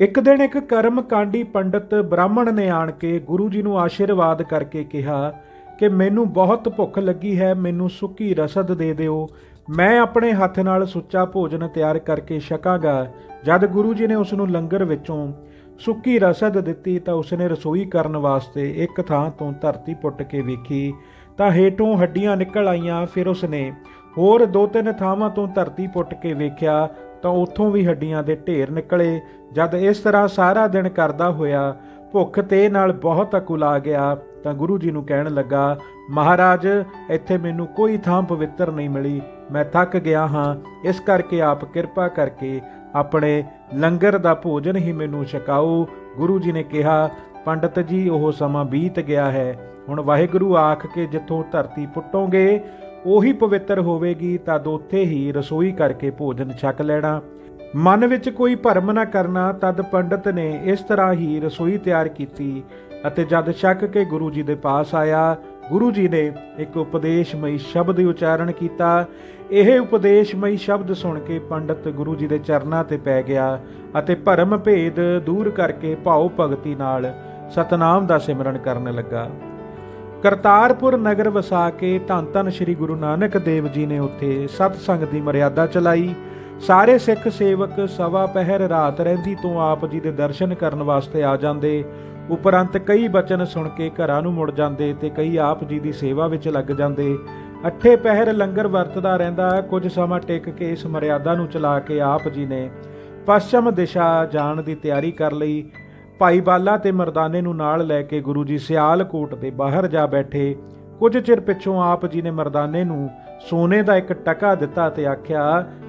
ਇੱਕ ਦਿਨ ਇੱਕ ਕਰਮ ਕਾਂਡੀ ਪੰਡਤ ਬ੍ਰਾਹਮਣ ਨੇ ਆਣ ਕੇ ਗੁਰੂ ਜੀ ਨੂੰ ਆਸ਼ੀਰਵਾਦ ਕਰਕੇ ਕਿਹਾ ਕਿ ਮੈਨੂੰ ਬਹੁਤ ਭੁੱਖ ਲੱਗੀ ਹੈ, ਮੈਨੂੰ ਸੁੱਕੀ ਰਸਦ ਦੇ ਦਿਓ। ਮੈਂ ਆਪਣੇ ਹੱਥ ਨਾਲ ਸੁੱਚਾ ਭੋਜਨ ਤਿਆਰ ਕਰਕੇ ਛਕਾਂਗਾ। ਜਦ ਗੁਰੂ ਜੀ ਨੇ ਉਸ ਨੂੰ ਲੰਗਰ ਵਿੱਚੋਂ ਸੁੱਕੀ ਰਸਦ ਦਿੱਤੀ ਤਾਂ ਉਸਨੇ ਰਸੋਈ ਕਰਨ ਵਾਸਤੇ ਇੱਕ ਥਾਂ ਤੋਂ ਧਰਤੀ ਪੁੱਟ ਕੇ ਵੇਖੀ ਤਾਂ ਹੇਠੋਂ ਹੱਡੀਆਂ ਨਿਕਲ ਆਈਆਂ। ਫਿਰ ਉਸਨੇ ਹੋਰ 2-3 ਥਾਵਾਂ ਤੋਂ ਧਰਤੀ ਪੁੱਟ ਕੇ ਵੇਖਿਆ ਤਾਂ ਉੱਥੋਂ ਵੀ ਹੱਡੀਆਂ ਦੇ ਢੇਰ ਨਿਕਲੇ। ਜਦ ਇਸ ਤਰ੍ਹਾਂ ਸਾਰਾ ਦਿਨ ਕਰਦਾ ਹੋਇਆ ਭੁੱਖ ਤੇ ਨਾਲ ਬਹੁਤ ਅਕੁਲਾ ਗਿਆ ਤਾਂ ਗੁਰੂ ਜੀ ਨੂੰ ਕਹਿਣ ਲੱਗਾ, ਮਹਾਰਾਜ, ਇੱਥੇ ਮੈਨੂੰ ਕੋਈ ਥਾਂ ਪਵਿੱਤਰ ਨਹੀਂ ਮਿਲੀ, ਮੈਂ ਥੱਕ ਗਿਆ ਹਾਂ, ਇਸ ਕਰਕੇ ਆਪ ਕਿਰਪਾ ਕਰਕੇ ਆਪਣੇ ਲੰਗਰ ਦਾ ਭੋਜਨ ਹੀ ਮੈਨੂੰ ਛਕਾਓ। ਗੁਰੂ ਜੀ ਨੇ ਕਿਹਾ, ਪੰਡਤ ਜੀ, ਉਹ ਸਮਾਂ ਬੀਤ ਗਿਆ ਹੈ, ਹੁਣ ਵਾਹਿਗੁਰੂ ਆਖ ਕੇ ਜਿੱਥੋਂ ਧਰਤੀ ਪੁੱਟੋਗੇ ਉਹੀ ਪਵਿੱਤਰ ਹੋਵੇਗੀ, ਤਦ ਉੱਥੇ ਹੀ ਰਸੋਈ ਕਰਕੇ ਭੋਜਨ ਛਕ ਲੈਣਾ। ਮਨ ਵਿੱਚ ਕੋਈ ਭਰਮ ਨਾ ਕਰਨਾ। ਤਦ ਪੰਡਤ ਨੇ ਇਸ ਤਰ੍ਹਾਂ ਹੀ ਰਸੋਈ ਤਿਆਰ ਕੀਤੀ ਅਤੇ ਜਦ ਛਕ ਕੇ ਗੁਰੂ ਜੀ ਦੇ ਪਾਸ ਆਇਆ, ਗੁਰੂ ਜੀ ਨੇ ਇੱਕ ਉਪਦੇਸ਼ਮਈ ਸ਼ਬਦ ਉਚਾਰਨ ਕੀਤਾ। ਇਹ ਉਪਦੇਸ਼ਮਈ ਸ਼ਬਦ ਸੁਣ ਕੇ ਪੰਡਤ ਗੁਰੂ ਜੀ ਦੇ ਚਰਨਾਂ ਤੇ ਪੈ ਗਿਆ ਅਤੇ ਭਰਮ ਭੇਦ ਦੂਰ ਕਰਕੇ ਭਾਉ ਭਗਤੀ ਨਾਲ ਸਤਨਾਮ ਦਾ ਸਿਮਰਨ ਕਰਨ ਲੱਗਾ। ਕਰਤਾਰਪੁਰ ਨਗਰ ਵਸਾ ਕੇ ਧੰਨ ਧੰਨ ਸ੍ਰੀ ਗੁਰੂ ਨਾਨਕ ਦੇਵ ਜੀ ਨੇ ਉੱਥੇ ਸਤਸੰਗ ਦੀ ਮਰਿਆਦਾ ਚਲਾਈ। ਸਾਰੇ ਸਿੱਖ ਸੇਵਕ ਸਵਾ ਪਹਿਰ ਰਾਤ ਰਹਿੰਦੀ ਤੋਂ ਆਪ ਜੀ ਦੇ ਦਰਸ਼ਨ ਕਰਨ ਵਾਸਤੇ ਆ ਜਾਂਦੇ। ਉਪਰੰਤ ਕਈ ਬਚਨ ਸੁਣ ਕੇ ਘਰਾਂ ਨੂੰ ਮੁੜ ਜਾਂਦੇ ਤੇ ਕਈ ਆਪ ਜੀ ਦੀ ਸੇਵਾ ਵਿੱਚ ਲੱਗ ਜਾਂਦੇ। 8 ਪਹਿਰ ਲੰਗਰ ਵਰਤਦਾ ਰਹਿੰਦਾ। ਕੁਝ ਸਮਾਂ ਟਿਕ ਕੇ ਇਸ ਮਰਿਆਦਾ ਨੂੰ ਚਲਾ ਕੇ ਆਪ ਜੀ ਨੇ ਪੱਛਮ ਦਿਸ਼ਾ ਜਾਣ ਦੀ ਤਿਆਰੀ ਕਰ ਲਈ। ਭਾਈ ਬਾਲਾ ਤੇ ਮਰਦਾਨੇ ਨੂੰ ਨਾਲ ਲੈ ਕੇ ਗੁਰੂ ਜੀ ਸਿਆਲਕੋਟ ਦੇ ਬਾਹਰ ਜਾ ਬੈਠੇ। ਕੁਝ ਚਿਰ ਪਿੱਛੋਂ ਆਪ ਜੀ ਨੇ ਮਰਦਾਨੇ ਨੂੰ ਸੋਨੇ ਦਾ ਇੱਕ ਟਕਾ ਦਿੱਤਾ ਤੇ ਆਖਿਆ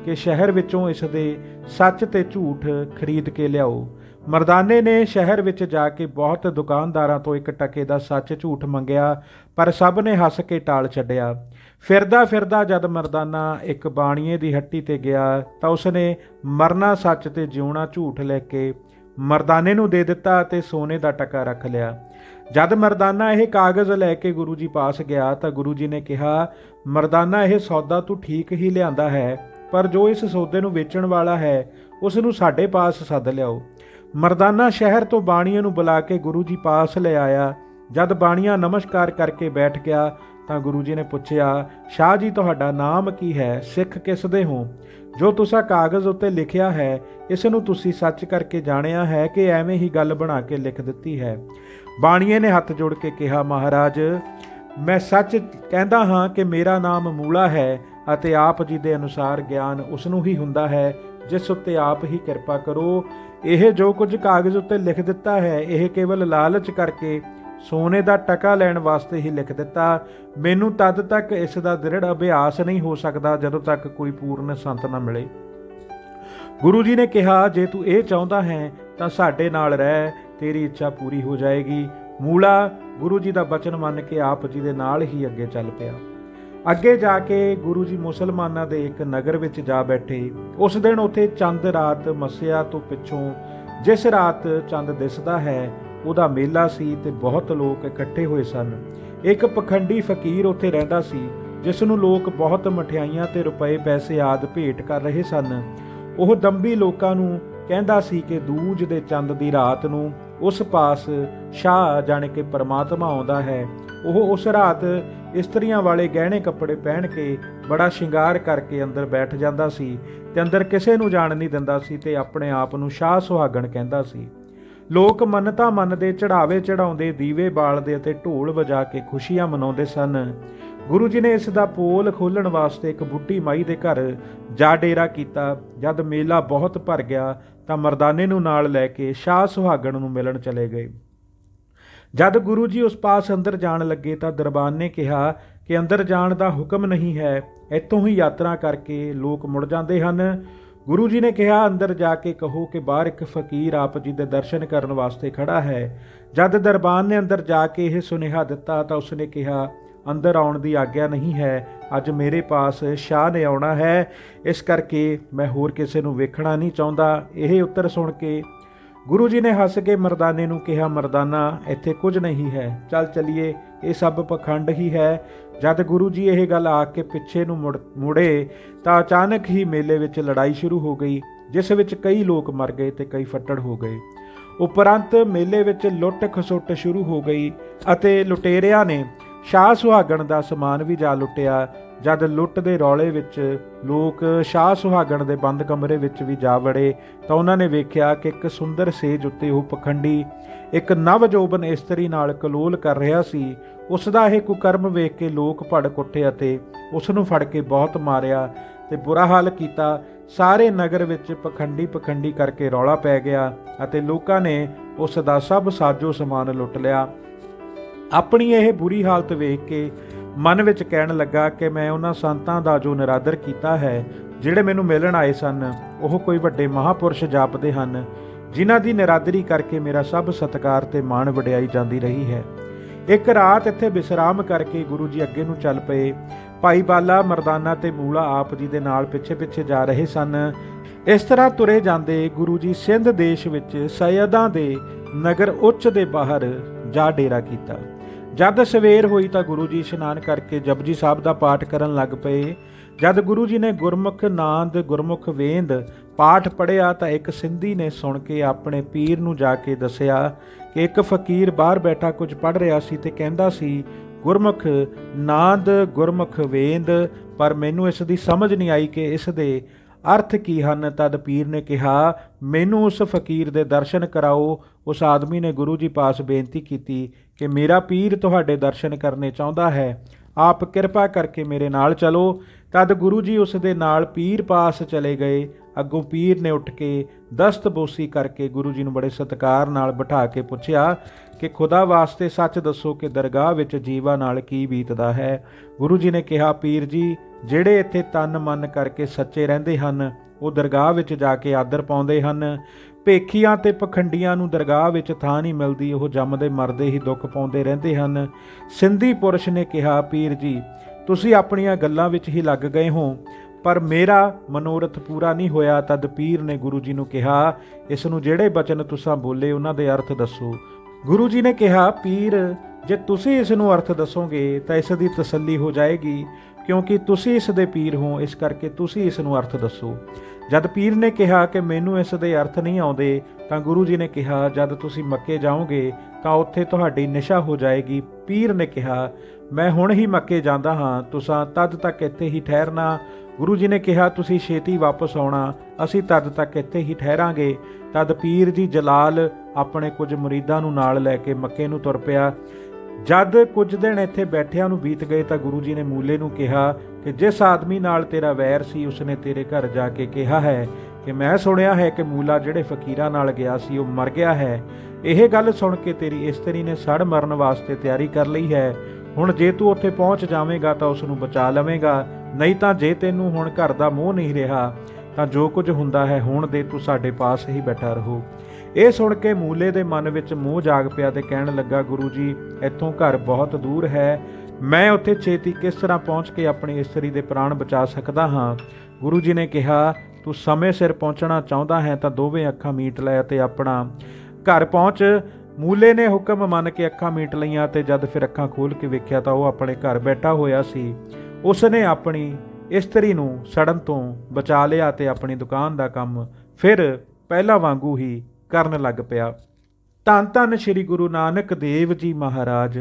ਕਿ ਸ਼ਹਿਰ ਵਿੱਚੋਂ ਇਸ ਦੇ ਸੱਚ ਤੇ ਝੂਠ ਖਰੀਦ ਕੇ ਲਿਆਓ। ਮਰਦਾਨੇ ਨੇ ਸ਼ਹਿਰ ਵਿੱਚ ਜਾ ਕੇ ਬਹੁਤ ਦੁਕਾਨਦਾਰਾਂ ਤੋਂ ਇੱਕ ਟਕੇ ਦਾ ਸੱਚ ਝੂਠ ਮੰਗਿਆ, ਪਰ ਸਭ ਨੇ ਹੱਸ ਕੇ ਟਾਲ ਛੱਡਿਆ। ਫਿਰਦਾ ਫਿਰਦਾ ਜਦ ਮਰਦਾਨਾ ਇੱਕ ਬਾਣੀਏ ਦੀ ਹੱਟੀ ਤੇ ਗਿਆ ਤਾਂ ਉਸਨੇ ਮਰਨਾ ਸੱਚ ਤੇ ਜਿਉਣਾ ਝੂਠ ਲੈ ਕੇ ਮਰਦਾਨੇ ਨੂੰ ਦੇ ਦਿੱਤਾ ਅਤੇ ਸੋਨੇ ਦਾ ਟਕਾ ਰੱਖ ਲਿਆ। ਜਦ ਮਰਦਾਨਾ ਇਹ ਕਾਗਜ਼ ਲੈ ਕੇ ਗੁਰੂ ਜੀ ਪਾਸ ਗਿਆ ਤਾਂ ਗੁਰੂ ਜੀ ਨੇ ਕਿਹਾ, ਮਰਦਾਨਾ, ਇਹ ਸੌਦਾ ਤੂੰ ਠੀਕ ਹੀ ਲਿਆਂਦਾ ਹੈ, ਪਰ ਜੋ ਇਸ ਸੌਦੇ ਨੂੰ ਵੇਚਣ ਵਾਲਾ ਹੈ ਉਸ ਨੂੰ ਸਾਡੇ ਪਾਸ ਸੱਦ ਲਿਆਓ। ਮਰਦਾਨਾ ਸ਼ਹਿਰ ਤੋਂ ਬਾਣੀਏ ਨੂੰ ਬੁਲਾ ਕੇ ਗੁਰੂ ਜੀ ਪਾਸ ਲੈ ਆਇਆ। ਜਦ ਬਾਣੀਆ ਨਮਸਕਾਰ ਕਰਕੇ ਬੈਠ ਗਿਆ ਤਾਂ ਗੁਰੂ ਜੀ ਨੇ ਪੁੱਛਿਆ, ਸ਼ਾਹ ਜੀ, ਤੁਹਾਡਾ ਨਾਮ ਕੀ ਹੈ? ਸਿੱਖ ਕਿਸ ਦੇ ਹੋ? ਜੋ ਤੁਸੀਂ ਕਾਗਜ਼ ਉੱਤੇ ਲਿਖਿਆ ਹੈ ਇਸ ਨੂੰ ਤੁਸੀਂ ਸੱਚ ਕਰਕੇ ਜਾਣਿਆ ਹੈ ਕਿ ਐਵੇਂ ਹੀ ਗੱਲ ਬਣਾ ਕੇ ਲਿਖ ਦਿੱਤੀ ਹੈ? ਬਾਣੀਏ ਨੇ ਹੱਥ ਜੋੜ ਕੇ ਕਿਹਾ, ਮਹਾਰਾਜ, ਮੈਂ ਸੱਚ ਕਹਿੰਦਾ ਹਾਂ ਕਿ ਮੇਰਾ ਨਾਮ ਮੂਲਾ ਹੈ ਅਤੇ ਆਪ ਜੀ ਦੇ ਅਨੁਸਾਰ ਗਿਆਨ ਉਸ ਨੂੰ ਹੀ ਹੁੰਦਾ ਹੈ ਜਿਸ ਉੱਤੇ ਆਪ ਹੀ ਕਿਰਪਾ ਕਰੋ। ਇਹ ਜੋ ਕੁਝ ਕਾਗਜ਼ ਉੱਤੇ ਲਿਖ ਦਿੱਤਾ ਹੈ ਇਹ ਕੇਵਲ ਲਾਲਚ ਕਰਕੇ ਸੋਨੇ ਦਾ ਟਕਾ ਲੈਣ ਵਾਸਤੇ ਹੀ ਲਿਖ ਦਿੱਤਾ। ਮੈਨੂੰ ਤਦ ਤੱਕ ਇਸ ਦਾ ਦ੍ਰਿੜ ਅਭਿਆਸ ਨਹੀਂ ਹੋ ਸਕਦਾ ਜਦੋਂ ਤੱਕ ਕੋਈ ਪੂਰਨ ਸੰਤ ਨਾ ਮਿਲੇ। ਗੁਰੂ ਜੀ ਨੇ ਕਿਹਾ, ਜੇ ਤੂੰ ਇਹ ਚਾਹੁੰਦਾ ਹੈ ਤਾਂ ਸਾਡੇ ਨਾਲ ਰਹਿ, ਤੇਰੀ ਇੱਛਾ ਪੂਰੀ ਹੋ ਜਾਏਗੀ। ਮੂਲਾ ਗੁਰੂ ਜੀ ਦਾ ਬਚਨ ਮੰਨ ਕੇ ਆਪ ਜੀ ਦੇ ਨਾਲ ਹੀ ਅੱਗੇ ਚੱਲ ਪਿਆ। ਅੱਗੇ ਜਾ ਕੇ ਗੁਰੂ ਜੀ ਮੁਸਲਮਾਨਾਂ ਦੇ ਇੱਕ ਨਗਰ ਵਿੱਚ ਜਾ ਬੈਠੇ। ਉਸ ਦਿਨ ਉੱਥੇ ਚੰਦ ਰਾਤ ਮੱਸਿਆ ਤੋਂ ਪਿੱਛੋਂ ਜਿਸ ਰਾਤ ਚੰਦ ਦਿਸਦਾ ਹੈ ਉਹਦਾ ਮੇਲਾ ਸੀ ਤੇ ਬਹੁਤ ਲੋਕ ਇਕੱਠੇ ਹੋਏ ਸਨ। ਇੱਕ ਪਖੰਡੀ ਫਕੀਰ ਉੱਥੇ ਰਹਿੰਦਾ ਸੀ ਜਿਸ ਨੂੰ ਲੋਕ ਬਹੁਤ ਮਠਿਆਈਆਂ ਤੇ ਰੁਪਏ ਪੈਸੇ ਆਦਿ ਭੇਟ ਕਰ ਰਹੇ ਸਨ। ਉਹ ਦੰਭੀ ਲੋਕਾਂ ਨੂੰ ਕਹਿੰਦਾ ਸੀ ਕਿ ਦੂਜ ਦੇ ਚੰਦ ਦੀ ਰਾਤ ਨੂੰ ਉਸ ਪਾਸ ਸ਼ਾਹ ਜਾਣੇ ਕਿ ਪਰਮਾਤਮਾ ਆਉਂਦਾ ਹੈ। ਉਹ ਉਸ ਰਾਤ ਇਸਤਰੀਆਂ ਵਾਲੇ ਗਹਿਣੇ ਕੱਪੜੇ ਪਹਿਨ ਕੇ ਬੜਾ ਸ਼ਿੰਗਾਰ ਕਰਕੇ ਅੰਦਰ ਬੈਠ ਜਾਂਦਾ ਸੀ ਤੇ ਅੰਦਰ ਕਿਸੇ ਨੂੰ ਜਾਣ ਨਹੀਂ ਦਿੰਦਾ ਸੀ ਤੇ ਆਪਣੇ ਆਪ ਨੂੰ ਸ਼ਾਹ ਸੁਹਾਗਣ ਕਹਿੰਦਾ ਸੀ। ਲੋਕ ਮੰਨਤਾਂ ਮੰਨਦੇ, ਚੜਾਵੇ ਚੜਾਉਂਦੇ, ਦੀਵੇ ਬਾਲਦੇ ਅਤੇ ਢੋਲ ਵਜਾ ਕੇ ਖੁਸ਼ੀਆਂ ਮਨਾਉਂਦੇ ਸਨ। ਗੁਰੂ ਜੀ ਨੇ ਇਸ ਦਾ ਪੋਲ ਖੋਲ੍ਹਣ ਵਾਸਤੇ ਇੱਕ ਬੁੱਢੀ ਮਾਈ ਦੇ ਘਰ ਜਾ ਡੇਰਾ ਕੀਤਾ। ਜਦ ਮੇਲਾ ਬਹੁਤ ਭਰ ਗਿਆ ਤਾਂ ਮਰਦਾਨੇ ਨੂੰ ਨਾਲ ਲੈ ਕੇ ਸ਼ਾਹ ਸੁਹਾਗਣ ਨੂੰ ਮਿਲਣ ਚਲੇ ਗਏ। ਜਦ ਗੁਰੂ ਜੀ ਉਸ ਪਾਸ ਅੰਦਰ ਜਾਣ ਲੱਗੇ ਤਾਂ ਦਰਬਾਨ ਨੇ ਕਿਹਾ ਕਿ ਅੰਦਰ ਜਾਣ ਦਾ ਹੁਕਮ ਨਹੀਂ ਹੈ, ਇੱਥੋਂ ਹੀ ਯਾਤਰਾ ਕਰਕੇ ਲੋਕ ਮੁੜ ਜਾਂਦੇ ਹਨ। ਗੁਰੂ ਜੀ ਨੇ ਕਿਹਾ, ਅੰਦਰ ਜਾ ਕੇ ਕਹੋ ਕਿ ਬਾਹਰ ਇੱਕ ਫਕੀਰ ਆਪ ਜੀ ਦੇ ਦਰਸ਼ਨ ਕਰਨ ਵਾਸਤੇ ਖੜਾ ਹੈ। ਜਦ ਦਰਬਾਨ ਨੇ ਅੰਦਰ ਜਾ ਕੇ ਇਹ ਸੁਨੇਹਾ ਦਿੱਤਾ ਤਾਂ ਉਸਨੇ ਕਿਹਾ, ਅੰਦਰ ਆਉਣ ਦੀ ਆਗਿਆ ਨਹੀਂ ਹੈ, ਅੱਜ ਮੇਰੇ ਪਾਸ ਸ਼ਾਹ ਨੇ ਆਉਣਾ ਹੈ, ਇਸ ਕਰਕੇ ਮੈਂ ਹੋਰ ਕਿਸੇ ਨੂੰ ਵੇਖਣਾ ਨਹੀਂ ਚਾਹੁੰਦਾ। ਇਹ ਉੱਤਰ ਸੁਣ ਕੇ ਗੁਰੂ ਜੀ ਨੇ ਹੱਸ ਕੇ ਮਰਦਾਨੇ ਨੂੰ ਕਿਹਾ, ਮਰਦਾਨਾ, ਇੱਥੇ ਕੁਝ ਨਹੀਂ ਹੈ, ਚੱਲ ਚੱਲੀਏ, ਇਹ ਸਭ ਪਖੰਡ ਹੀ ਹੈ। ਜਦ ਗੁਰੂ ਜੀ ਇਹ ਗੱਲ ਆ ਕੇ ਪਿੱਛੇ ਨੂੰ ਮੁੜੇ ਤਾਂ ਅਚਾਨਕ ਹੀ ਮੇਲੇ ਵਿੱਚ ਲੜਾਈ ਸ਼ੁਰੂ ਹੋ ਗਈ। ਜਿਸ ਵਿੱਚ ਕਈ ਲੋਕ ਮਰ ਗਏ ਤੇ ਕਈ ਫੱਟੜ ਹੋ ਗਏ। ਉਪਰੰਤ ਮੇਲੇ ਵਿੱਚ ਲੁੱਟ ਖਸੁੱਟ ਸ਼ੁਰੂ ਹੋ ਗਈ ਅਤੇ ਲੁਟੇਰਿਆਂ ਨੇ ਸ਼ਾਹ ਸੁਹਾਗਣ ਦਾ ਸਮਾਨ ਵੀ ਜਾ ਲੁੱਟਿਆ। ਜਦ ਲੁੱਟ ਦੇ ਰੌਲੇ ਵਿੱਚ ਲੋਕ ਸ਼ਾਹ ਸੁਹਾਗਣ ਦੇ ਬੰਦ ਕਮਰੇ ਵਿੱਚ ਵੀ ਜਾ ਵੜੇ ਤਾਂ ਉਹਨਾਂ ਨੇ ਵੇਖਿਆ ਕਿ ਇੱਕ ਸੁੰਦਰ ਸੇਜ ਉੱਤੇ ਉਹ ਪਖੰਡੀ ਇੱਕ ਨਵਜੋਬਨ ਇਸਤਰੀ ਨਾਲ ਕਲੋਲ ਕਰ ਰਿਹਾ ਸੀ। ਉਸ ਦਾ ਇਹ ਕੁਕਰਮ ਵੇਖ ਕੇ ਲੋਕ ਭੜਕ ਉੱਠੇ ਅਤੇ ਉਸ ਨੂੰ ਫੜ ਕੇ ਬਹੁਤ ਮਾਰਿਆ ਤੇ ਬੁਰਾ ਹਾਲ ਕੀਤਾ। ਸਾਰੇ ਨਗਰ ਵਿੱਚ ਪਖੰਡੀ ਕਰਕੇ ਰੌਲਾ ਪੈ ਗਿਆ ਅਤੇ ਲੋਕਾਂ ਨੇ ਉਸ ਦਾ ਸਭ ਸਾਜੋ ਸਮਾਨ ਲੁੱਟ ਲਿਆ। ਆਪਣੀ ਇਹ ਬੁਰੀ ਹਾਲਤ ਵੇਖ ਕੇ ਮਨ ਵਿੱਚ ਕਹਿਣ ਲੱਗਾ ਕਿ ਮੈਂ ਉਹਨਾਂ ਸੰਤਾਂ ਦਾ ਜੋ ਨਿਰਾਦਰ ਕੀਤਾ ਹੈ, ਜਿਹੜੇ ਮੈਨੂੰ ਮਿਲਣ ਆਏ ਸਨ, ਉਹ ਕੋਈ ਵੱਡੇ ਮਹਾਪੁਰਸ਼ ਜਾਪਦੇ ਹਨ, ਜਿਨ੍ਹਾਂ ਦੀ ਨਿਰਾਦਰੀ ਕਰਕੇ ਮੇਰਾ ਸਭ ਸਤਿਕਾਰ ਤੇ ਮਾਣ ਵਡਿਆਈ ਜਾਂਦੀ ਰਹੀ ਹੈ। ਇੱਕ ਰਾਤ ਇੱਥੇ ਵਿਸਰਾਮ ਕਰਕੇ ਗੁਰੂ ਜੀ ਅੱਗੇ ਨੂੰ ਚੱਲ ਪਏ। ਭਾਈ ਬਾਲਾ, ਮਰਦਾਨਾ ਤੇ ਮੂਲਾ ਆਪ ਜੀ ਦੇ ਨਾਲ ਪਿੱਛੇ ਜਾ ਰਹੇ ਸਨ। ਇਸ ਤਰ੍ਹਾਂ ਤੁਰੇ ਜਾਂਦੇ ਗੁਰੂ ਜੀ ਸਿੰਧ ਦੇਸ਼ ਵਿੱਚ ਸੈਯਦਾਂ ਦੇ ਨਗਰ ਉੱਚ ਦੇ ਬਾਹਰ ਜਾ ਡੇਰਾ ਕੀਤਾ। ਜਦ ਸਵੇਰ ਹੋਈ ਤਾਂ ਗੁਰੂ ਜੀ ਇਸ਼ਨਾਨ ਕਰਕੇ ਜਪਜੀ ਸਾਹਿਬ ਦਾ ਪਾਠ ਕਰਨ ਲੱਗ ਪਏ। ਜਦ ਗੁਰੂ ਜੀ ਨੇ ਗੁਰਮੁਖ ਨਾਦ ਗੁਰਮੁਖ ਵੇਦ ਪਾਠ ਪੜ੍ਹਿਆ ਤਾਂ ਇੱਕ ਸਿੰਧੀ ਨੇ ਸੁਣ ਕੇ ਆਪਣੇ ਪੀਰ ਨੂੰ ਜਾ ਕੇ ਦੱਸਿਆ ਕਿ ਇੱਕ ਫਕੀਰ ਬਾਹਰ ਬੈਠਾ ਕੁਝ ਪੜ੍ਹ ਰਿਹਾ ਸੀ ਤੇ ਕਹਿੰਦਾ ਸੀ, ਗੁਰਮੁਖ ਨਾਦ ਗੁਰਮੁਖ ਵੇਦ, ਪਰ ਮੈਨੂੰ ਇਸ ਦੀ ਸਮਝ ਨਹੀਂ ਆਈ ਕਿ ਇਸ ਦੇ ਅਰਥ ਕੀ ਹਨ। ਤਦ ਪੀਰ ਨੇ ਕਿਹਾ, ਮੈਨੂੰ ਉਸ ਫਕੀਰ ਦੇ ਦਰਸ਼ਨ ਕਰਾਓ। ਉਸ ਆਦਮੀ ਨੇ ਗੁਰੂ ਜੀ ਪਾਸ ਬੇਨਤੀ ਕੀਤੀ ਕਿ ਮੇਰਾ ਪੀਰ ਤੁਹਾਡੇ ਦਰਸ਼ਨ ਕਰਨੇ ਚਾਹੁੰਦਾ ਹੈ, ਆਪ ਕਿਰਪਾ ਕਰਕੇ ਮੇਰੇ ਨਾਲ ਚਲੋ। ਤਦ ਗੁਰੂ ਜੀ ਉਸ ਦੇ ਨਾਲ ਪੀਰ ਪਾਸ ਚਲੇ ਗਏ। ਅੱਗੋਂ ਪੀਰ ਨੇ ਉੱਠ ਕੇ ਦਸਤਬੋਸੀ ਕਰਕੇ ਗੁਰੂ ਜੀ ਨੂੰ ਬੜੇ ਸਤਿਕਾਰ ਨਾਲ ਬਿਠਾ ਕੇ ਪੁੱਛਿਆ ਕਿ ਖੁਦਾ ਵਾਸਤੇ ਸੱਚ ਦੱਸੋ ਕਿ ਦਰਗਾਹ ਵਿੱਚ ਜੀਵਾਂ ਨਾਲ ਕੀ ਬੀਤਦਾ ਹੈ। ਗੁਰੂ ਜੀ ਨੇ ਕਿਹਾ, ਪੀਰ ਜੀ, ਜਿਹੜੇ ਇੱਥੇ ਤਨ ਮਨ ਕਰਕੇ ਸੱਚੇ ਰਹਿੰਦੇ ਹਨ, ਉਹ ਦਰਗਾਹ ਵਿੱਚ ਜਾ ਕੇ ਆਦਰ ਪਾਉਂਦੇ ਹਨ। ਭੇਖੀਆਂ ਤੇ ਪਖੰਡੀਆਂ ਨੂੰ ਦਰਗਾਹ ਵਿੱਚ ਥਾਂ ਨਹੀਂ ਮਿਲਦੀ, ਉਹ ਜੰਮਦੇ ਮਰਦੇ ਹੀ ਦੁੱਖ ਪਾਉਂਦੇ ਰਹਿੰਦੇ ਹਨ। ਸਿੰਧੀ ਪੁਰਸ਼ ਨੇ ਕਿਹਾ, ਪੀਰ ਜੀ, ਤੁਸੀਂ ਆਪਣੀਆਂ ਗੱਲਾਂ ਵਿੱਚ ਹੀ ਲੱਗ ਗਏ ਹੋ, ਪਰ ਮੇਰਾ ਮਨੋਰਥ ਪੂਰਾ ਨਹੀਂ ਹੋਇਆ। ਤਦ ਪੀਰ ਨੇ ਗੁਰੂ ਜੀ ਨੂੰ ਕਿਹਾ, ਇਸ ਨੂੰ ਜਿਹੜੇ ਬਚਨ ਤੁਸੀਂ ਬੋਲੇ ਉਹਨਾਂ ਦੇ ਅਰਥ ਦੱਸੋ। ਗੁਰੂ ਜੀ ਨੇ ਕਿਹਾ, ਪੀਰ, ਜੇ ਤੁਸੀਂ ਇਸ ਨੂੰ ਅਰਥ ਦੱਸੋਗੇ ਤਾਂ ਇਸ ਦੀ ਤਸੱਲੀ ਹੋ ਜਾਏਗੀ, ਕਿਉਂਕਿ ਤੁਸੀਂ ਇਸ ਦੇ ਪੀਰ ਹੋ, ਇਸ ਕਰਕੇ ਤੁਸੀਂ ਇਸ ਨੂੰ ਅਰਥ ਦੱਸੋ। ਜਦ ਪੀਰ ਨੇ ਕਿਹਾ ਕਿ ਮੈਨੂੰ ਇਸ ਦੇ ਅਰਥ ਨਹੀਂ ਆਉਂਦੇ ਤਾਂ ਗੁਰੂ ਜੀ ਨੇ ਕਿਹਾ, ਜਦ ਤੁਸੀਂ ਮੱਕੇ ਜਾਓਗੇ ਤਾਂ ਉੱਥੇ ਤੁਹਾਡੀ ਨਿਸ਼ਾ ਹੋ ਜਾਏਗੀ। ਪੀਰ ਨੇ ਕਿਹਾ, ਮੈਂ ਹੁਣ ਹੀ ਮੱਕੇ ਜਾਂਦਾ ਹਾਂ, ਤੁਸੀਂ ਤਦ ਤੱਕ ਇੱਥੇ ਹੀ ਠਹਿਰਨਾ। ਗੁਰੂ ਜੀ ਨੇ ਕਿਹਾ, ਤੁਸੀਂ ਛੇਤੀ ਵਾਪਸ ਆਉਣਾ, ਅਸੀਂ ਤਦ ਤੱਕ ਇੱਥੇ ਹੀ ਠਹਿਰਾਂਗੇ। ਤਦ ਪੀਰ ਜੀ ਜਲਾਲ ਆਪਣੇ ਕੁਝ ਮੁਰੀਦਾਂ ਨੂੰ ਨਾਲ ਲੈ ਕੇ ਮੱਕੇ ਨੂੰ ਤੁਰ ਪਿਆ। ਜਦ ਕੁਝ ਦਿਨ ਇੱਥੇ ਬੈਠਿਆਂ ਨੂੰ ਬੀਤ ਗਏ ਤਾਂ ਗੁਰੂ ਜੀ ਨੇ ਮੂਲੇ ਨੂੰ ਕਿਹਾ ਕਿ ਜਿਸ ਆਦਮੀ ਨਾਲ ਤੇਰਾ ਵੈਰ ਸੀ, ਉਸਨੇ ਤੇਰੇ ਘਰ ਜਾ ਕੇ ਕਿਹਾ ਹੈ ਕਿ ਮੈਂ ਸੁਣਿਆ ਹੈ ਕਿ ਮੂਲਾ ਜਿਹੜੇ ਫਕੀਰਾਂ ਨਾਲ ਗਿਆ ਸੀ ਉਹ ਮਰ ਗਿਆ ਹੈ। ਇਹ ਗੱਲ ਸੁਣ ਕੇ ਤੇਰੀ ਇਸਤਰੀ ਨੇ ਸੜ ਮਰਨ ਵਾਸਤੇ ਤਿਆਰੀ ਕਰ ਲਈ ਹੈ। ਹੁਣ ਜੇ ਤੂੰ ਉੱਥੇ ਪਹੁੰਚ ਜਾਵੇਂਗਾ ਤਾਂ ਉਸ ਨੂੰ ਬਚਾ ਲਵੇਂਗਾ, ਨਹੀਂ ਤਾਂ ਜੇ ਤੈਨੂੰ ਹੁਣ ਘਰ ਦਾ ਮੋਹ ਨਹੀਂ ਰਿਹਾ ਤਾਂ ਜੋ ਕੁਝ ਹੁੰਦਾ ਹੈ ਹੋਣ ਦੇ, ਤੂੰ ਸਾਡੇ ਪਾਸ ਹੀ ਬੈਠਾ ਰਹੋ। ਇਹ ਸੁਣ ਕੇ ਮੂਲੇ ਦੇ ਮਨ ਵਿੱਚ ਮੋਹ ਜਾਗ ਪਿਆ ਤੇ ਕਹਿਣ ਲੱਗਾ, ਗੁਰੂ ਜੀ, ਇੱਥੋਂ ਘਰ ਬਹੁਤ ਦੂਰ ਹੈ, ਮੈਂ ਉੱਥੇ ਛੇਤੀ ਕਿਸ ਤਰ੍ਹਾਂ ਪਹੁੰਚ ਕੇ ਆਪਣੀ ਇਸਤਰੀ ਦੇ ਪ੍ਰਾਣ ਬਚਾ ਸਕਦਾ ਹਾਂ। ਗੁਰੂ ਜੀ ਨੇ ਕਿਹਾ, ਤੂੰ ਸਮੇਂ ਸਿਰ ਪਹੁੰਚਣਾ ਚਾਹੁੰਦਾ ਹੈ ਤਾਂ ਦੋਵੇਂ ਅੱਖਾਂ ਮੀਟ ਲੈ ਅਤੇ ਆਪਣਾ ਘਰ ਪਹੁੰਚ। ਮੂਲੇ ਨੇ ਹੁਕਮ ਮੰਨ ਕੇ ਅੱਖਾਂ ਮੀਟ ਲਈਆਂ ਤੇ ਜਦ ਫਿਰ ਅੱਖਾਂ ਖੋਲ੍ਹ ਕੇ ਵੇਖਿਆ ਤਾਂ ਉਹ ਆਪਣੇ ਘਰ ਬੈਠਾ ਹੋਇਆ ਸੀ। ਉਸ ਨੇ ਆਪਣੀ ਇਸਤਰੀ ਨੂੰ ਸੜਨ ਤੋਂ ਬਚਾ ਲਿਆ ਤੇ ਆਪਣੀ ਦੁਕਾਨ ਦਾ ਕੰਮ ਫਿਰ ਪਹਿਲਾਂ ਵਾਂਗੂ ਹੀ ਕਰਨ ਲੱਗ ਪਿਆ। ਧੰਨ ਧੰਨ ਸ੍ਰੀ ਗੁਰੂ ਨਾਨਕ ਦੇਵ ਜੀ ਮਹਾਰਾਜ।